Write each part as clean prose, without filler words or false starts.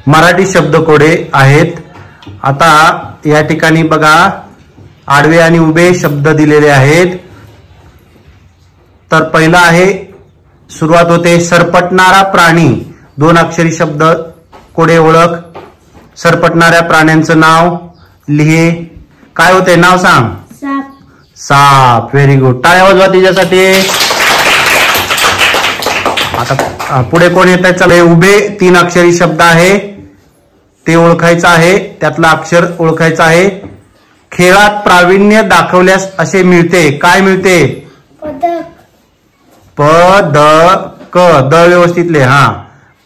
मराठी शब्दकोडे आहेत। आता या ठिकाणी बघा आडवे आणि उभे शब्द दिलेले आहेत। तर पहिला आहे, सुरुवात होते सरपटणारा प्राणी, 2 अक्षरी शब्द कोडे ओळख। सरपटणाऱ्या प्राण्यांचं नाव लिहे। काय होते नाव सांग? साप। साप, व्हेरी गुड, टाळ्या वाजवा तिच्यासाठी। आता पुढे कोण येत आहे? चला, उभे 3 अक्षरी शब्द आहे, ते ओळखायचं आहे, त्यातलं अक्षर ओळखायचं आहे। खेळात प्रावीण्य दाखवल्यास असे मिळते, काय मिळते? पदक। पदक, द व्यवस्थित लिहा। हा,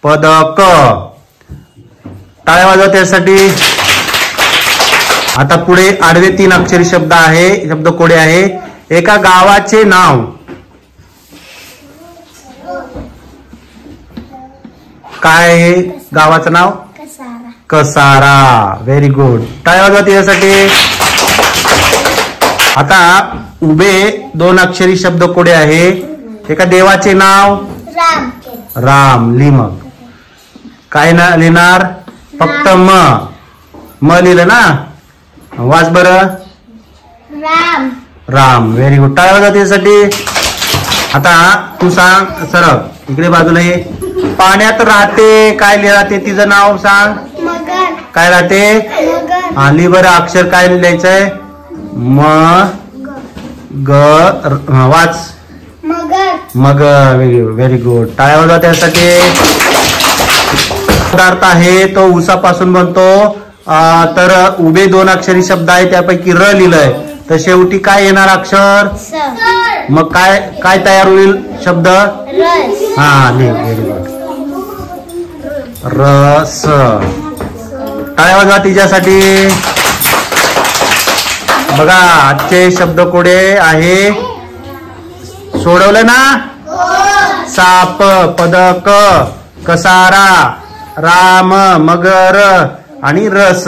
पदक, टाळ्या वाजवा त्यासाठी। आता पुढे आडवे 3 अक्षरी शब्द आहे, शब्द कोडे आहे। एका गावाचे नाव, काय आहे गावाचं नाव? कसारा। कसारा, व्हेरी गुड, टाळ्या वाजवा त्यासाठी। आता उभे 2 अक्षरी शब्द कोडे आहे। एका देवाचे नाव? राम। राम, लिह मग। काय ना लिहिणार? फक्त म लिहिलं ना, वाच बर। राम। राम, व्हेरी गुड, टाळ्या वाजवा त्यासाठी। आता तू सांग, सरळ इकडे बाजूला ये। पाण्यात राहते, काय राहते तिचं नाव सांग? मगर। काय राहते? मगर। हा, लिह बरं, अक्षर काय लिहायचंय? म ग, वाच। मगर। मगर, व्हेरी गुड, टाळ्या वाजवा त्यासाठी। पदार्थ आहे तो ऊसापासून बनतो। तर उभे 2 अक्षरी शब्द आहे, त्यापैकी र लिहिलंय, तर शेवटी काय येणार अक्षर? स। मग काय काय तयार होईल शब्द? रस। हा, लिह, व्हेरी गुड, रस, टाळ्या वाजवा तिच्यासाठी। बघा आजचे शब्द कोडे आहे, सोडवलं ना? साप, पदक, कसारा, राम, मगर आणि रस।